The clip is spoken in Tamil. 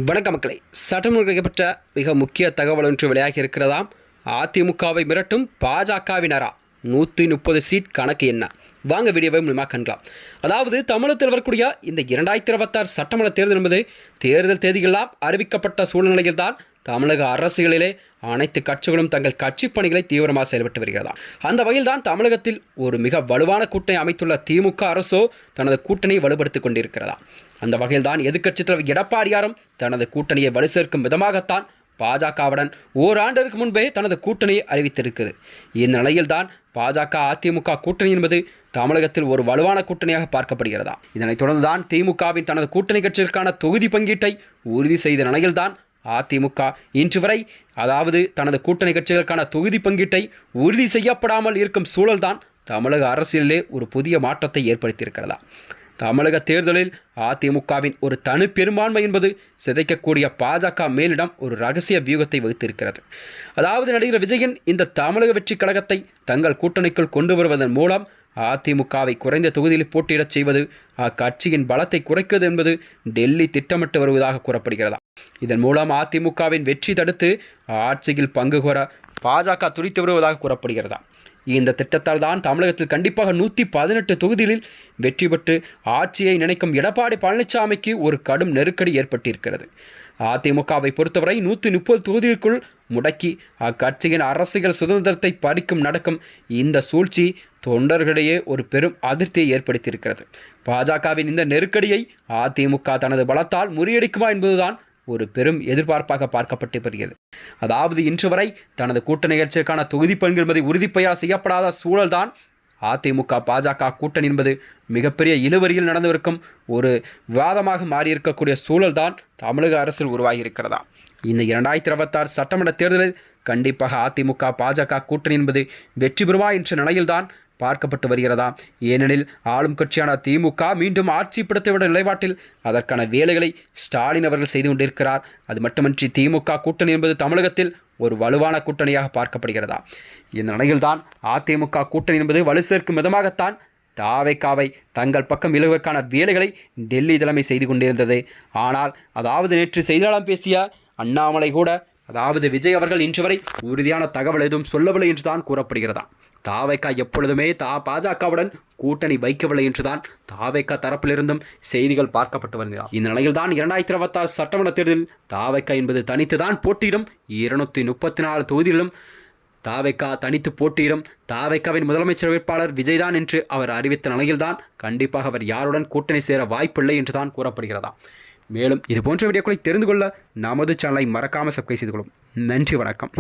வணக்க மக்களை, சட்டமுறைக்கப்பட்ட மிக முக்கிய தகவல் ஒன்று வெளியாகி இருக்கிறதாம். அதிமுகவை மிரட்டும் பாஜகவினரா 130 சீட் கணக்கு என்ன? வாங்க வீடியோவை மூலமாக காணலாம். அதாவது தமிழகத்தில் வரக்கூடிய இந்த 2026 சட்டமன்ற தேர்தல் என்பது தேர்தல் தேதிகளெல்லாம் அறிவிக்கப்பட்ட சூழ்நிலையில் தான் தமிழக அரசியலிலே அனைத்து கட்சிகளும் தங்கள் கட்சி பணிகளை தீவிரமாக செயல்பட்டு வருகிறதா. அந்த வகையில் தான் தமிழகத்தில் ஒரு மிக வலுவான கூட்டணி அமைத்துள்ள திமுக அரசோ தனது கூட்டணியை வலுப்படுத்திக் கொண்டிருக்கிறதா. அந்த வகையில் தான் எதிர்க்கட்சித் தலைவர் எடப்பாடியாரும் தனது கூட்டணியை வலு சேர்க்கும் விதமாகத்தான் பாஜகவுடன் ஓராண்டிற்கு முன்பே தனது கூட்டணியை அறிவித்திருக்கிறது. இந்த நிலையில்தான் பாஜக அதிமுக கூட்டணி என்பது தமிழகத்தில் ஒரு வலுவான கூட்டணியாக பார்க்கப்படுகிறதா. இதனைத் தொடர்ந்துதான் திமுகவின் தனது கூட்டணி கட்சிகளுக்கான தொகுதி பங்கீட்டை உறுதி செய்த நிலையில்தான் அதிமுக இன்று வரை அதாவது தனது கூட்டணி கட்சிகளுக்கான தொகுதி பங்கீட்டை உறுதி செய்யப்படாமல் இருக்கும் சூழல்தான் தமிழக அரசியலிலே ஒரு புதிய மாற்றத்தை ஏற்படுத்தியிருக்கிறதா. தமிழக தேர்தலில் அதிமுகவின் ஒரு தனி பெரும்பான்மை என்பது சிதைக்கக்கூடிய பாஜக மேலிடம் ஒரு ரகசிய வியூகத்தை வகுத்திருக்கிறது. அதாவது நடிகர் விஜயன் இந்த தமிழக வெற்றி கழகத்தை தங்கள் கூட்டணிக்குள் கொண்டு வருவதன் மூலம் அதிமுகவை குறைந்த தொகுதியில் போட்டியிடச் செய்வது அக்கட்சியின் பலத்தை குறைக்கிறது என்பது டெல்லி திட்டமிட்டு வருவதாக கூறப்படுகிறதா. இதன் மூலம் அதிமுகவின் வெற்றி தடுத்து ஆட்சியில் பங்கு கோர பாஜக துடித்து வருவதாக கூறப்படுகிறதா. இந்த திட்டத்தால் தான் தமிழகத்தில் கண்டிப்பாக 118 தொகுதிகளில் வெற்றி பெற்று ஆட்சியை நினைக்கும் எடப்பாடி பழனிசாமிக்கு ஒரு கடும் நெருக்கடி ஏற்பட்டிருக்கிறது. அதிமுகவை பொறுத்தவரை 130 தொகுதிகளுக்குள் முடக்கி அக்கட்சியின் அரசியல் சுதந்திரத்தை பறிக்கும் நடக்கும் இந்த சூழ்ச்சி தொண்டர்களிடையே ஒரு பெரும் அதிருப்தியை ஏற்படுத்தியிருக்கிறது. பாஜகவின் இந்த நெருக்கடியை அதிமுக தனது பலத்தால் முறியடிக்குமா என்பதுதான் ஒரு பெரும் எதிர்பார்ப்பாக பார்க்கப்பட்டு வருகிறது. அதாவது இன்று வரை தனது கூட்டணி கட்சிக்கான தொகுதி பங்கு என்பதை உறுதிப்பையா செய்யப்படாத சூழல்தான் அதிமுக பாஜக கூட்டணி என்பது மிகப்பெரிய இழுவரியில் நடந்திருக்கும் ஒரு விவாதமாக மாறியிருக்கக்கூடிய சூழல்தான் தமிழக அரசில் உருவாகியிருக்கிறதா. இந்த 2026 சட்டமன்ற தேர்தலில் கண்டிப்பாக அதிமுக பாஜக கூட்டணி என்பது வெற்றி பெறுமா என்ற நிலையில்தான் பார்க்கப்பட்டு வருகிறதா. ஏனெனில் ஆளும் கட்சியான திமுக மீண்டும் ஆட்சி படுத்திவிட நிலைப்பாட்டில் அதற்கான வேலைகளை ஸ்டாலின் அவர்கள் செய்து கொண்டிருக்கிறார். அது மட்டுமின்றி திமுக கூட்டணி என்பது தமிழகத்தில் ஒரு வலுவான கூட்டணியாக பார்க்கப்படுகிறதா. இந்த நிலையில்தான் அதிமுக கூட்டணி என்பது வலு சேர்க்கும் விதமாகத்தான் தாவேக்காவை தங்கள் பக்கம் இழுவதற்கான வேலைகளை டெல்லி தலைமை செய்து கொண்டிருந்தது. ஆனால் அதாவது நேற்று செய்தியாளர் பேசிய அண்ணாமலை கூட அதாவது விஜய் அவர்கள் இன்று வரை உறுதியான தகவல் எதுவும் சொல்லவில்லை என்றுதான் கூறப்படுகிறதா. தாவேக்கா எப்பொழுதுமே பாஜகவுடன் கூட்டணி வைக்கவில்லை என்றுதான் தாவேக்கா தரப்பிலிருந்தும் செய்திகள் பார்க்கப்பட்டு வருகிறார். இந்த நிலையில் தான் 2026 சட்டமன்ற தேர்தலில் தாவேக்கா என்பது தனித்து தான் போட்டியிடும். 234 தொகுதிகளிலும் தாவேக்கா தனித்து போட்டியிடும். தாவேக்காவின் முதலமைச்சர் வேட்பாளர் விஜய் தான் என்று அவர் அறிவித்த நிலையில்தான் கண்டிப்பாக அவர் யாருடன் கூட்டணி சேர வாய்ப்பில்லை என்றுதான் கூறப்படுகிறதா. மேலும் இது போன்ற வீடியோக்களை தெரிந்து கொள்ள நமது சேனலை மறக்காமல் சப்ஸ்கிரைப் செய்து கொள்ளும். நன்றி, வணக்கம்.